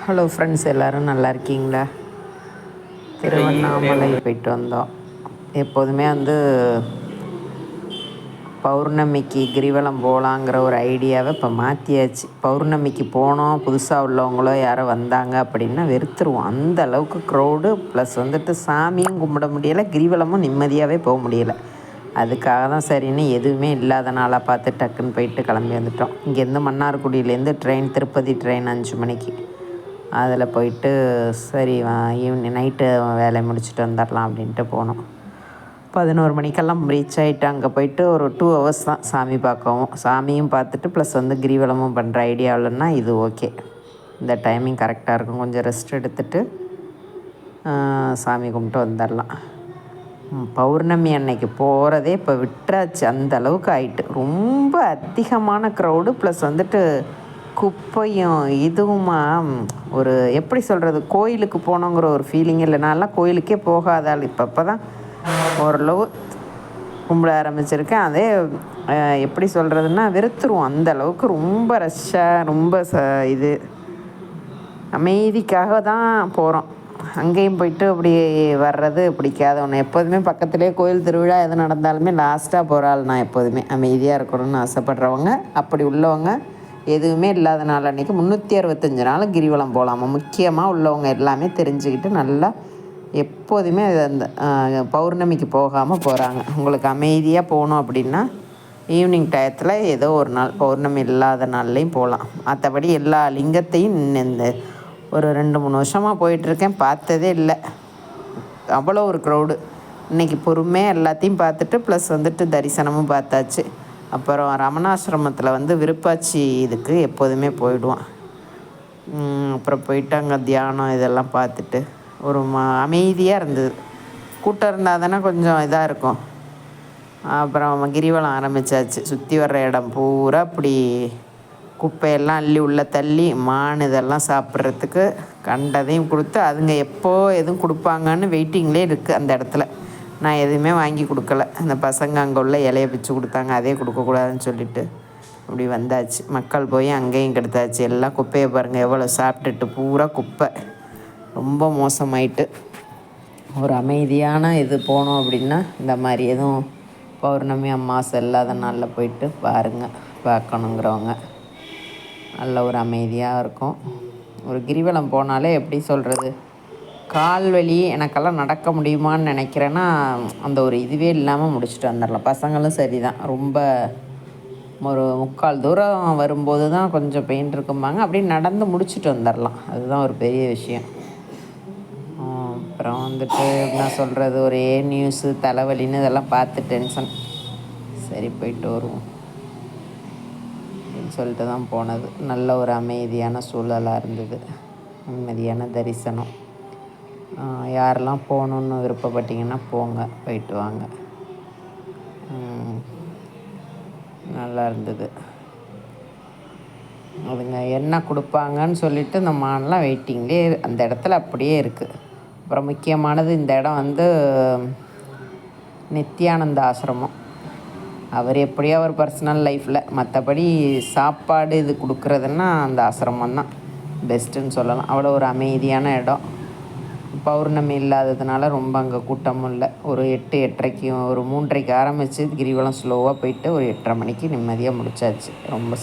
Hello friends, எல்லோரும் நல்லா இருக்கீங்களா? திருவண்ணாமலை போயிட்டு வந்தோம். எப்போதுமே பௌர்ணமிக்கு கிரிவலம் போகலாங்கிற ஒரு ஐடியாவை இப்போ மாற்றியாச்சு. பௌர்ணமிக்கு போனோம், புதுசாக உள்ளவங்களோ யாரோ வந்தாங்க அப்படின்னா வெறுத்துருவோம். அந்த அளவுக்கு க்ரௌடு, ப்ளஸ் சாமியும் கும்பிட முடியலை, கிரிவலமும் நிம்மதியாகவே போக முடியலை. அதுக்காக தான் சரின்னு எதுவுமே இல்லாத நாளாக பார்த்து டக்குன்னு போயிட்டு கிளம்பி வந்துட்டோம். இங்கேருந்து மன்னார்குடியிலேருந்து திருப்பதி ட்ரெயின் 5 மணிக்கு. அதில் போயிட்டு சரி ஈவினிங் நைட்டு வேலையை முடிச்சுட்டு வந்துடலாம் அப்படின்ட்டு போனோம். 11 மணிக்கெல்லாம் ரீச் ஆகிட்டு அங்கே போயிட்டு ஒரு 2 ஹவர்ஸ் தான் சாமி பார்க்கவும். சாமியும் பார்த்துட்டு ப்ளஸ் கிரிவலமும் பண்ணுற ஐடியாவில்னா இது ஓகே. இந்த டைமிங் கரெக்டாக இருக்கும். கொஞ்சம் ரெஸ்ட் எடுத்துகிட்டு சாமி கும்பிட்டு வந்துடலாம். பௌர்ணமி அன்னைக்கு போகிறதே இப்போ விட்டுறாச்சு. அந்த அளவுக்கு ஆயிட்டு. ரொம்ப அதிகமான க்ரௌடு, ப்ளஸ் குப்பையும் இதுவுமா ஒரு எப்படி சொல்கிறது, கோயிலுக்கு போனோங்கிற ஒரு ஃபீலிங் இல்லை. நான்லாம் கோயிலுக்கே போகாதாள். இப்போ தான் ஓரளவு கும்பிட ஆரம்பிச்சிருக்கேன். அதே எப்படி சொல்கிறதுன்னா வெறுத்துருவோம். அந்த அளவுக்கு ரொம்ப ரஷ்ஷாக, ரொம்ப இது அமைதிக்காக தான் போகிறோம். அங்கேயும் போயிட்டு அப்படி வர்றது பிடிக்காத ஒன்று. எப்போதுமே பக்கத்துலேயே கோயில் திருவிழா எது நடந்தாலுமே லாஸ்ட்டாக போகிறாள். நான் எப்போதுமே அமைதியாக இருக்கணும்னு ஆசைப்பட்றவங்க, அப்படி உள்ளவங்க எதுவுமே இல்லாத நாள் அன்றைக்கி 365 நாள் கிரிவலம் போகலாமா. முக்கியமாக உள்ளவங்க எல்லாமே தெரிஞ்சுக்கிட்டு நல்லா எப்போதுமே அந்த பௌர்ணமிக்கு போகாமல் போகிறாங்க. உங்களுக்கு அமைதியாக போகணும் அப்படின்னா ஈவினிங் டயத்தில் ஏதோ ஒரு நாள் பௌர்ணமி இல்லாத நாள்லேயும் போகலாம். மற்றபடி எல்லா லிங்கத்தையும் இந்த ஒரு 2-3 வருஷமாக போயிட்டுருக்கேன், பார்த்ததே இல்லை. அவ்வளோ ஒரு க்ரௌடு. இன்றைக்கி பொறுமையாக எல்லாத்தையும் பார்த்துட்டு ப்ளஸ் தரிசனமும் பார்த்தாச்சு. அப்புறம் ரமணாசிரமத்தில் விருப்பாச்சி இதுக்கு எப்போதுமே போயிடுவான். அப்புறம் போயிட்டு அங்கே தியானம் இதெல்லாம் பார்த்துட்டு ஒரு அமைதியாக இருந்தது. கூட்டம் இருந்தால் தானே கொஞ்சம் இதாக இருக்கும். அப்புறம் கிரிவலம் ஆரம்பித்தாச்சு. சுற்றி வர்ற இடம் பூரா அப்படி குப்பையெல்லாம் அள்ளி உள்ளே தள்ளி இதெல்லாம் சாப்பிட்றதுக்கு கண்டதையும் கொடுத்து அதுங்க எப்போ எதுவும் கொடுப்பாங்கன்னு வெயிட்டிங்லேயே இருக்குது அந்த இடத்துல. நான் எதுவுமே வாங்கி கொடுக்கல. அந்த பசங்க அங்கே உள்ள இலையை பிச்சு கொடுத்தாங்க, அதே கொடுக்கக்கூடாதுன்னு சொல்லிவிட்டு அப்படி வந்தாச்சு. மக்கள் போய் அங்கேயும் கெடுத்தாச்சு. எல்லாம் குப்பையை பாருங்கள் எவ்வளோ சாப்பிட்டுட்டு, பூரா குப்பை. ரொம்ப மோசமாயிட்டு. ஒரு அமைதியான இது போனோம் அப்படின்னா இந்த மாதிரி எதுவும் பௌர்ணமி அமாவாசை இல்லாத நாளில் போயிட்டு பார்க்கணுங்கிறவங்க நல்ல ஒரு அமைதியாக இருக்கும். ஒரு கிரிவலம் போனாலே எப்படி சொல்கிறது, கால் வலி எனக்கெல்லாம் நடக்க முடியுமான்னு நினைக்கிறேன்னா அந்த ஒரு இதுவே இல்லாமல் முடிச்சுட்டு வந்துடலாம். பசங்களும் சரி தான், ரொம்ப ஒரு 3/4 தூரம் வரும்போது தான் கொஞ்சம் பெயின் இருக்கும்பாங்க, அப்படி நடந்து முடிச்சுட்டு வந்துடலாம். அதுதான் ஒரு பெரிய விஷயம். அப்புறம் என்ன சொல்கிறது, ஒரே நியூஸு தலைவலின்னு இதெல்லாம் பார்த்து டென்ஷன். சரி போயிட்டு வருவோம் அப்படின்னு சொல்லிட்டு தான் போனது. நல்ல ஒரு அமைதியான சூழலாக இருந்தது, நிம்மதியான தரிசனம். யாரெல்லாம் போகணுன்னு விருப்பப்பட்டீங்கன்னா போங்க, போயிட்டு வாங்க. நல்லா இருந்தது. அதுங்க என்ன கொடுப்பாங்கன்னு சொல்லிவிட்டு இந்த மானெலாம் வெயிட்டிங்லேயே அந்த இடத்துல அப்படியே இருக்குது. அப்புறம் முக்கியமானது இந்த இடம் நித்யானந்த ஆசிரமம். அவர் எப்படியோ அவர் பர்சனல் லைஃப்பில், மற்றபடி சாப்பாடு இது கொடுக்குறதுன்னா அந்த ஆசிரமம் தான் பெஸ்ட்டுன்னு சொல்லலாம். அவ்வளோ ஒரு அமைதியான இடம். பௌர்ணமி இல்லாததுனால ரொம்ப அங்கே கூட்டமும் இல்லை. ஒரு 8-8:30 ஒரு 3:30 ஆரம்பித்து கிரிவலம் ஸ்லோவாக போயிட்டு ஒரு 8:30 மணிக்கு நிம்மதியாக முடிச்சாச்சு. ரொம்ப